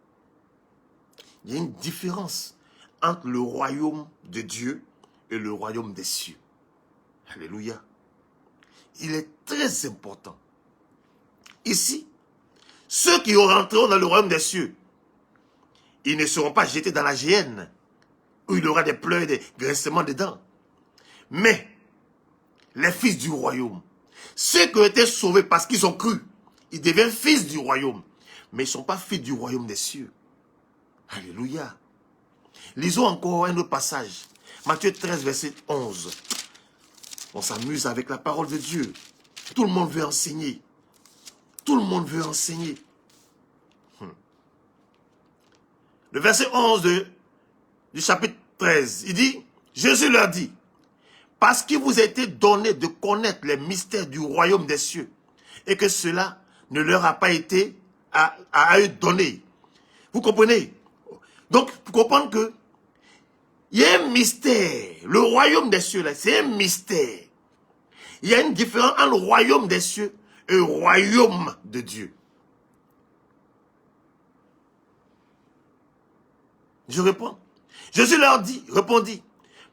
Il y a une différence entre le royaume de Dieu et le royaume des cieux. Alléluia. Il est très important. Ici, ceux qui rentreront dans le royaume des cieux, ils ne seront pas jetés dans la géhenne, où il y aura des pleurs et des grincements de dents. Mais, les fils du royaume, ceux qui ont été sauvés parce qu'ils ont cru, ils deviennent fils du royaume. Mais ils ne sont pas fils du royaume des cieux. Alléluia. Lisons encore un autre passage. Matthieu 13, verset 11. On s'amuse avec la parole de Dieu. Tout le monde veut enseigner. Tout le monde veut enseigner. Le verset 11 du chapitre 13, il dit, Jésus leur dit, parce qu'il vous a été donné de connaître les mystères du royaume des cieux, et que cela ne leur a pas été à eux donné. Vous comprenez? Donc, pour comprendre que il y a un mystère. Le royaume des cieux, là, c'est un mystère. Il y a une différence entre le royaume des cieux et le royaume de Dieu. Je réponds. Jésus leur répondit,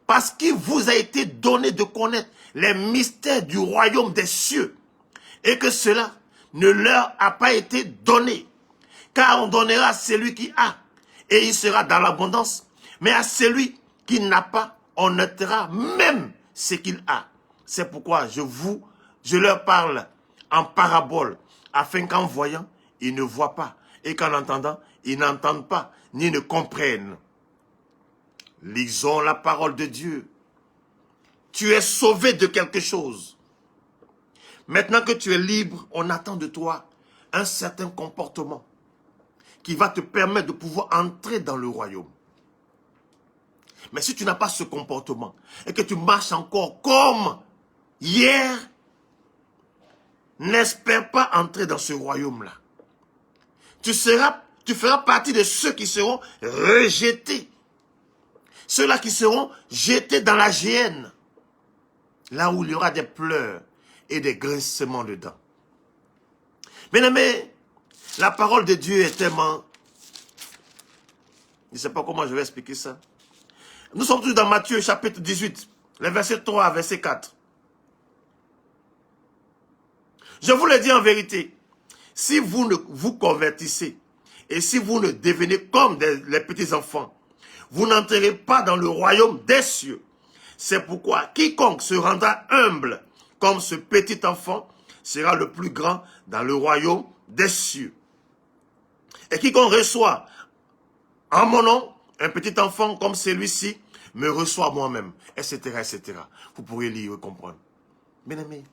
parce qu'il vous a été donné de connaître les mystères du royaume des cieux, et que cela ne leur a pas été donné. Car on donnera à celui qui a, et il sera dans l'abondance. Mais à celui qui n'a pas, on ôtera même ce qu'il a. C'est pourquoi je leur parle en parabole, afin qu'en voyant, ils ne voient pas, et qu'en entendant, ils n'entendent pas, ni ne comprennent. Lisons la parole de Dieu. Tu es sauvé de quelque chose. Maintenant que tu es libre, on attend de toi un certain comportement qui va te permettre de pouvoir entrer dans le royaume. Mais si tu n'as pas ce comportement et que tu marches encore comme hier, n'espère pas entrer dans ce royaume-là. Tu feras partie de ceux qui seront rejetés. Ceux-là qui seront jetés dans la géhenne. Là où il y aura des pleurs et des grincements de dents. Bien-aimés, la parole de Dieu est tellement... Je ne sais pas comment je vais expliquer ça. Nous sommes tous dans Matthieu chapitre 18, les versets 3 à verset 4. Je vous le dis en vérité, si vous ne vous convertissez et si vous ne devenez comme les petits enfants, vous n'entrerez pas dans le royaume des cieux. C'est pourquoi quiconque se rendra humble comme ce petit enfant sera le plus grand dans le royaume des cieux. Et quiconque reçoit en mon nom un petit enfant comme celui-ci me reçoit moi-même, etc., etc. Vous pourrez lire et comprendre. Bien-aimés,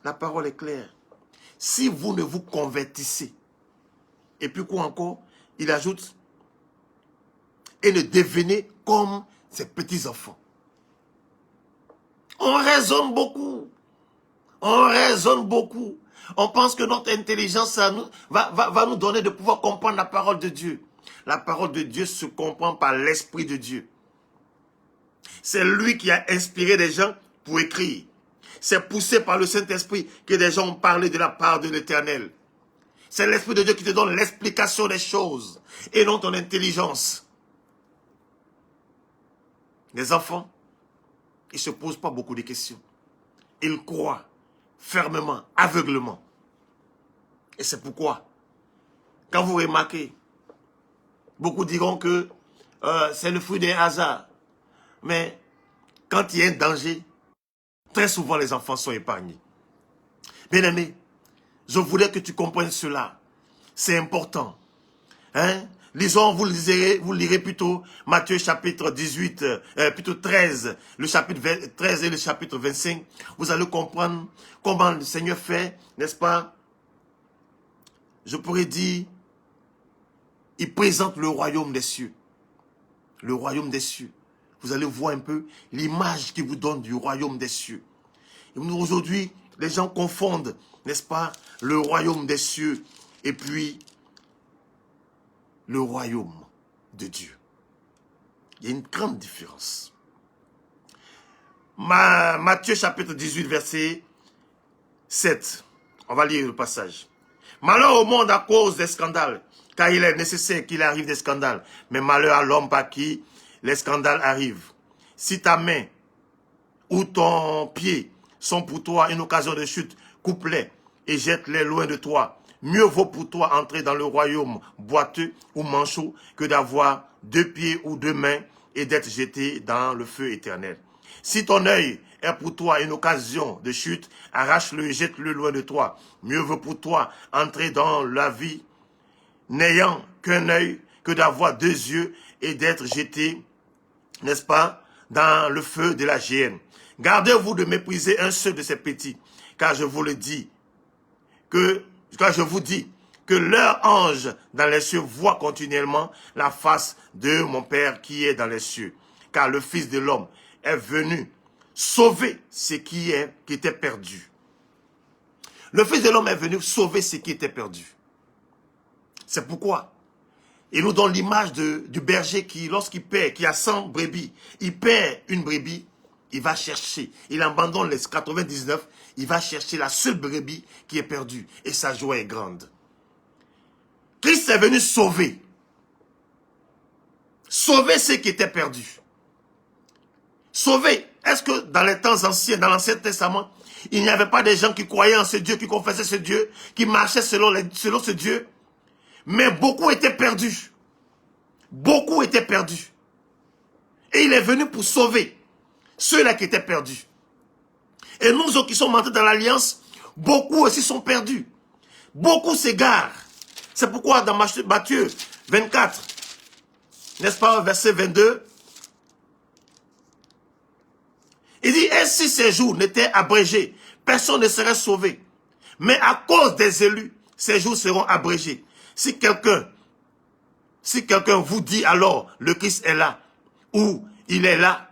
la parole est claire. Si vous ne vous convertissez, et puis quoi encore, il ajoute, et ne devenez comme ces petits enfants. On raisonne beaucoup. On raisonne beaucoup. On pense que notre intelligence va nous donner de pouvoir comprendre la parole de Dieu. La parole de Dieu se comprend par l'Esprit de Dieu. C'est lui qui a inspiré des gens pour écrire. C'est poussé par le Saint-Esprit que des gens ont parlé de la part de l'Éternel. C'est l'Esprit de Dieu qui te donne l'explication des choses et non ton intelligence. Les enfants, ils ne se posent pas beaucoup de questions. Ils croient fermement, aveuglement. Et c'est pourquoi, quand vous remarquez, beaucoup diront que c'est le fruit d'un hasard. Mais quand il y a un danger, très souvent les enfants sont épargnés. Bien-aimé, je voulais que tu comprennes cela. C'est important. Hein? Lisons, vous lirez plutôt Matthieu chapitre 18, plutôt 13, le chapitre 13 et le chapitre 25. Vous allez comprendre comment le Seigneur fait, n'est-ce pas? Je pourrais dire, il présente le royaume des cieux. Le royaume des cieux. Vous allez voir un peu l'image qu'il vous donne du royaume des cieux. Aujourd'hui, les gens confondent, n'est-ce pas, le royaume des cieux et puis le royaume de Dieu. Il y a une grande différence. Matthieu chapitre 18, verset 7. On va lire le passage. Malheur au monde à cause des scandales, car il est nécessaire qu'il arrive des scandales. Mais malheur à l'homme par qui les scandales arrivent. Si ta main ou ton pied sont pour toi une occasion de chute, coupe-les et jette-les loin de toi. Mieux vaut pour toi entrer dans le royaume boiteux ou manchot que d'avoir 2 pieds ou 2 mains et d'être jeté dans le feu éternel. Si ton œil est pour toi une occasion de chute, arrache-le et jette-le loin de toi. Mieux vaut pour toi entrer dans la vie n'ayant qu'un œil que d'avoir 2 yeux et d'être jeté, n'est-ce pas, dans le feu de la géhenne. Gardez-vous de mépriser un seul de ces petits, car je vous dis que leur ange dans les cieux voit continuellement la face de mon Père qui est dans les cieux. Car le Fils de l'homme est venu sauver ce qui était perdu. Le Fils de l'homme est venu sauver ce qui était perdu. C'est pourquoi il nous donne l'image du berger qui, lorsqu'il perd, qui a 100 brebis, il perd une brebis, il va chercher, il abandonne les 99, il va chercher la seule brebis qui est perdue. Et sa joie est grande. Christ est venu sauver. Sauver ce qui était perdu. Sauver. Est-ce que dans les temps anciens, dans l'Ancien Testament, il n'y avait pas des gens qui croyaient en ce Dieu, qui confessaient ce Dieu, qui marchaient selon ce Dieu? Mais beaucoup étaient perdus. Beaucoup étaient perdus. Et il est venu pour sauver ceux-là qui étaient perdus. Et nous autres qui sommes entrés dans l'alliance, beaucoup aussi sont perdus. Beaucoup s'égarent. C'est pourquoi dans Matthieu 24, n'est-ce pas, verset 22, il dit, et si ces jours n'étaient abrégés, personne ne serait sauvé. Mais à cause des élus, ces jours seront abrégés. Si quelqu'un vous dit alors, le Christ est là, ou il est là,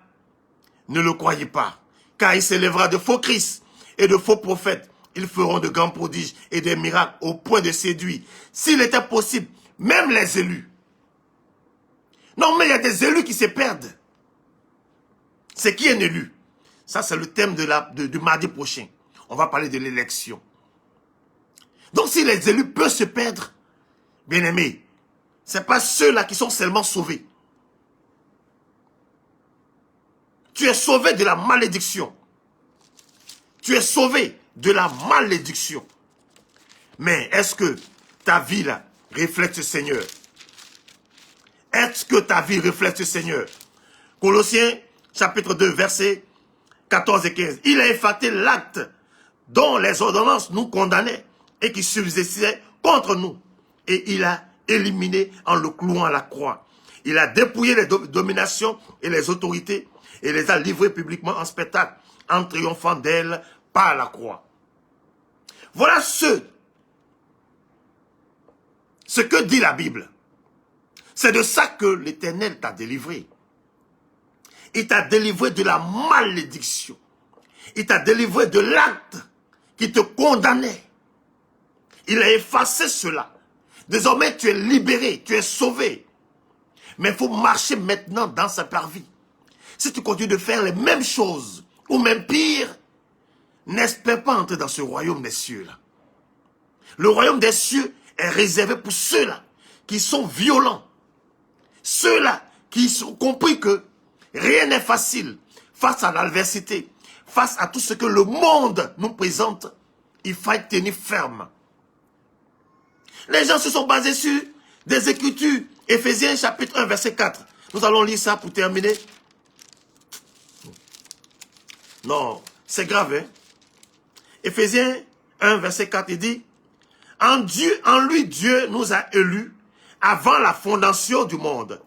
ne le croyez pas. Car il s'élèvera de faux Christ et de faux prophètes. Ils feront de grands prodiges et des miracles au point de séduire. S'il était possible, même les élus. Non, mais il y a des élus qui se perdent. C'est qui est un élu? Ça, c'est le thème du mardi prochain. On va parler de l'élection. Donc, si les élus peuvent se perdre, bien aimés, ce n'est pas ceux-là qui sont seulement sauvés. Tu es sauvé de la malédiction. Tu es sauvé de la malédiction. Mais est-ce que ta vie là reflète ce Seigneur? Est-ce que ta vie reflète ce Seigneur? Colossiens chapitre 2 versets 14 et 15. Il a effacé l'acte dont les ordonnances nous condamnaient et qui subsistait contre nous. Et il a éliminé en le clouant à la croix. Il a dépouillé les dominations et les autorités et les a livrées publiquement en spectacle en triomphant d'elles par la croix. Voilà ce que dit la Bible. C'est de ça que l'Éternel t'a délivré. Il t'a délivré de la malédiction. Il t'a délivré de l'acte qui te condamnait. Il a effacé cela. Désormais, tu es libéré, tu es sauvé. Mais il faut marcher maintenant dans sa parvis. Si tu continues de faire les mêmes choses, ou même pire, n'espère pas entrer dans ce royaume des cieux-là. Le royaume des cieux est réservé pour ceux-là qui sont violents. Ceux-là qui ont compris que rien n'est facile face à l'adversité, face à tout ce que le monde nous présente. Il faut tenir ferme. Les gens se sont basés sur des Écritures. Éphésiens chapitre 1 verset 4. Nous allons lire ça pour terminer. Non, C'est grave, hein? Éphésiens 1, verset 4, il dit, en lui, Dieu nous a élus avant la fondation du monde,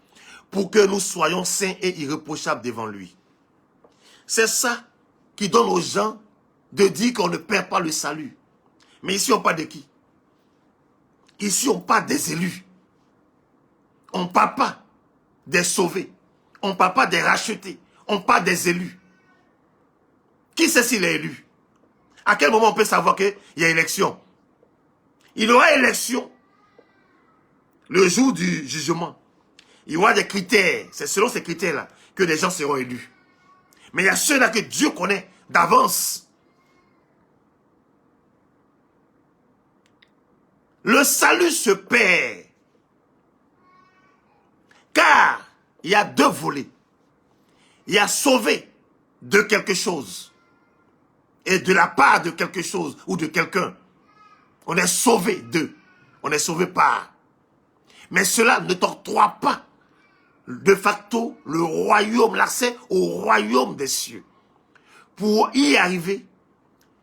pour que nous soyons saints et irréprochables devant lui. C'est ça qui donne aux gens de dire qu'on ne perd pas le salut. Mais ici, on parle de qui? Ici, on parle des élus. On ne parle pas des sauvés. On ne parle pas des rachetés. On parle des élus. Qui sait s'il est élu? À quel moment on peut savoir qu'il y a élection? Il y aura élection le jour du jugement. Il y aura des critères. C'est selon ces critères-là que les gens seront élus. Mais il y a ceux-là que Dieu connaît d'avance. Le salut se perd. Car il y a deux volets. Il y a sauvé de quelque chose. Et de la part de quelque chose ou de quelqu'un. On est sauvé d'eux. On est sauvé par. Mais cela ne t'octroie pas de facto le royaume, l'accès au royaume des cieux. Pour y arriver,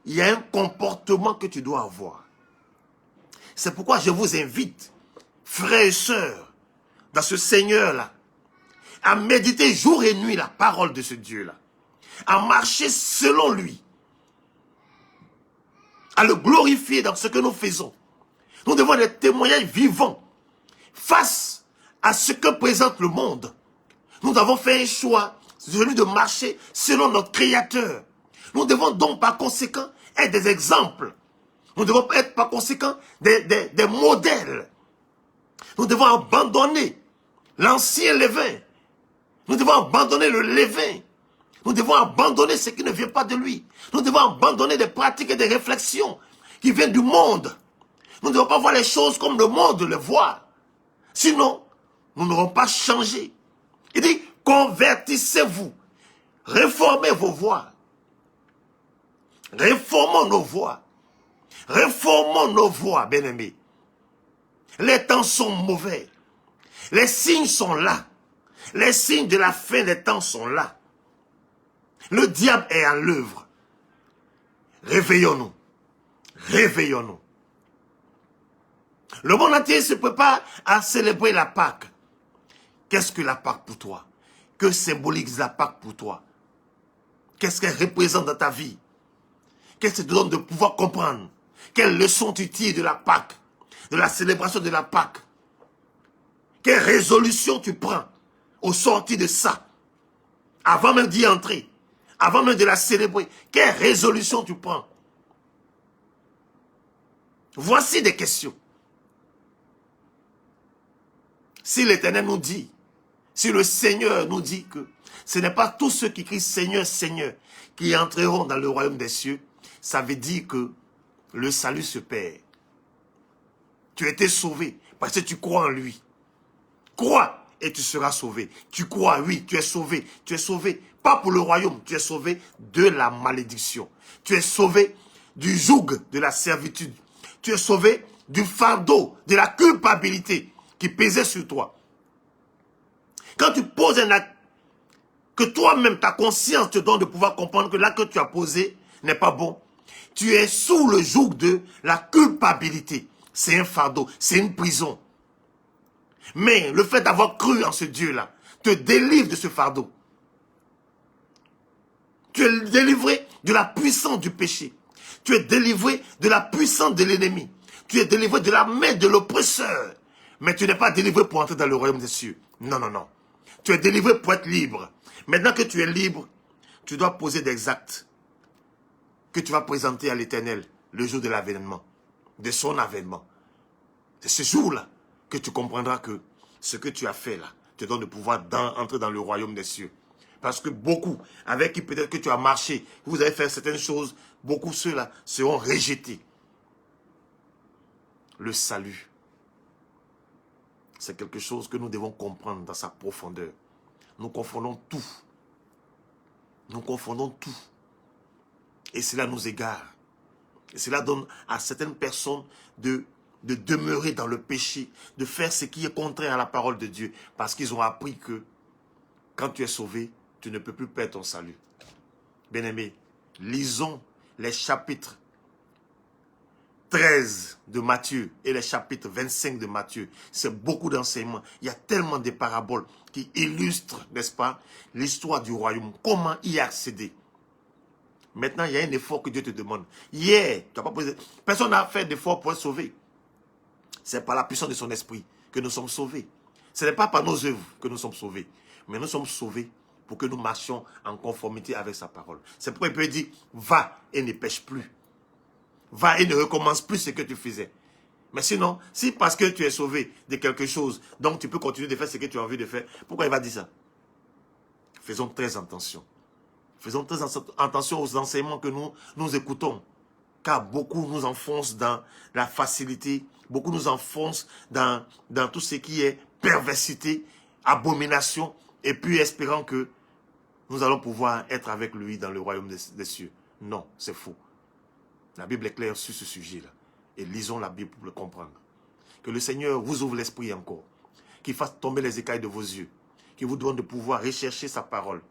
il y a un comportement que tu dois avoir. C'est pourquoi je vous invite, frères et sœurs, dans ce Seigneur-là, à méditer jour et nuit la parole de ce Dieu-là, à marcher selon lui, à le glorifier dans ce que nous faisons. Nous devons être des témoignages vivants face à ce que présente le monde. Nous avons fait un choix, celui de marcher selon notre Créateur. Nous devons donc par conséquent être des exemples. Nous devons être par conséquent des modèles. Nous devons abandonner l'ancien levain. Nous devons abandonner le levain. Nous devons abandonner ce qui ne vient pas de lui. Nous devons abandonner des pratiques et des réflexions qui viennent du monde. Nous ne devons pas voir les choses comme le monde les voit. Sinon, nous n'aurons pas changé. Il dit, convertissez-vous. Réformez vos voies. Réformons nos voies. Réformons nos voies, bien-aimés. Les temps sont mauvais. Les signes sont là. Les signes de la fin des temps sont là. Le diable est à l'œuvre. Réveillons-nous. Réveillons-nous. Le monde entier se prépare à célébrer la Pâque. Qu'est-ce que la Pâque pour toi? Que symbolise la Pâque pour toi? Qu'est-ce qu'elle représente dans ta vie? Qu'est-ce que ça te donne de pouvoir comprendre? Quelle leçon tu tires de la Pâque? De la célébration de la Pâque? Quelle résolution tu prends au sortir de ça? Avant même d'y entrer, avant même de la célébrer, quelle résolution tu prends? Voici des questions. Si l'Éternel nous dit, si le Seigneur nous dit que ce n'est pas tous ceux qui crient Seigneur, Seigneur qui entreront dans le royaume des cieux, ça veut dire que le salut se perd. Tu as été sauvé parce que tu crois en lui. Crois et tu seras sauvé. Tu crois, oui, tu es sauvé. Tu es sauvé, pas pour le royaume, tu es sauvé de la malédiction. Tu es sauvé du joug de la servitude. Tu es sauvé du fardeau, de la culpabilité qui pesait sur toi. Quand tu poses un acte, que toi-même, ta conscience te donne de pouvoir comprendre que l'acte que tu as posé n'est pas bon, tu es sous le joug de la culpabilité. C'est un fardeau, c'est une prison. Mais le fait d'avoir cru en ce Dieu-là te délivre de ce fardeau. Tu es délivré de la puissance du péché. Tu es délivré de la puissance de l'ennemi. Tu es délivré de la main de l'oppresseur. Mais tu n'es pas délivré pour entrer dans le royaume des cieux. Non, non, non. Tu es délivré pour être libre. Maintenant que tu es libre, tu dois poser des actes que tu vas présenter à l'Éternel le jour de l'avènement, de son avènement. C'est ce jour-là que tu comprendras que ce que tu as fait là te donne le pouvoir d'entrer dans le royaume des cieux. Parce que beaucoup, avec qui peut-être que tu as marché, vous avez fait certaines choses, beaucoup ceux-là seront rejetés. Le salut, c'est quelque chose que nous devons comprendre dans sa profondeur. Nous confondons tout. Nous confondons tout. Et cela nous égare. Et cela donne à certaines personnes de demeurer dans le péché, de faire ce qui est contraire à la parole de Dieu. Parce qu'ils ont appris que quand tu es sauvé, tu ne peux plus perdre ton salut. Bien-aimé, Lisons les chapitres 13 de Matthieu et les chapitres 25 de Matthieu. C'est beaucoup d'enseignements. Il y a tellement de paraboles qui illustrent, n'est-ce pas, l'histoire du royaume. Comment y accéder? Maintenant, il y a un effort que Dieu te demande. Hier, tu n'as pas posé... Personne n'a fait d'effort pour être sauvé. C'est par la puissance de son esprit que nous sommes sauvés. Ce n'est pas par nos œuvres que nous sommes sauvés. Mais nous sommes sauvés pour que nous marchions en conformité avec sa parole. C'est pourquoi il peut dire, va et ne pêche plus. Va et ne recommence plus ce que tu faisais. Mais sinon, si parce que tu es sauvé de quelque chose, donc tu peux continuer de faire ce que tu as envie de faire, pourquoi il va dire ça? Faisons très attention. Faisons très attention aux enseignements que nous écoutons. Car beaucoup nous enfoncent dans la facilité, beaucoup nous enfoncent dans tout ce qui est perversité, abomination, et puis espérant que nous allons pouvoir être avec lui dans le royaume des cieux. Non, c'est faux. La Bible est claire sur ce sujet-là. Et lisons la Bible pour le comprendre. Que le Seigneur vous ouvre l'esprit encore. Qu'il fasse tomber les écailles de vos yeux. Qu'il vous donne de pouvoir rechercher sa parole.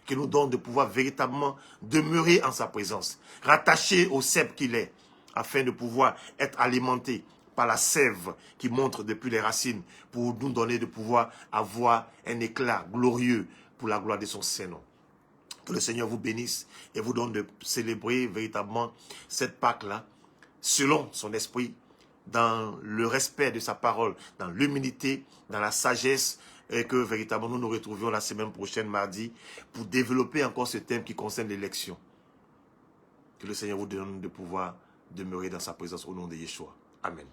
Qu'il nous donne de pouvoir véritablement demeurer en sa présence. Rattaché au cep qu'il est. Afin de pouvoir être alimenté par la sève qui montre depuis les racines. Pour nous donner de pouvoir avoir un éclat glorieux pour la gloire de son Saint-Nom. Que le Seigneur vous bénisse et vous donne de célébrer véritablement cette Pâque-là, selon son esprit, dans le respect de sa parole, dans l'humilité, dans la sagesse, et que véritablement nous nous retrouvions la semaine prochaine, mardi, pour développer encore ce thème qui concerne l'élection. Que le Seigneur vous donne de pouvoir demeurer dans sa présence au nom de Yeshua. Amen.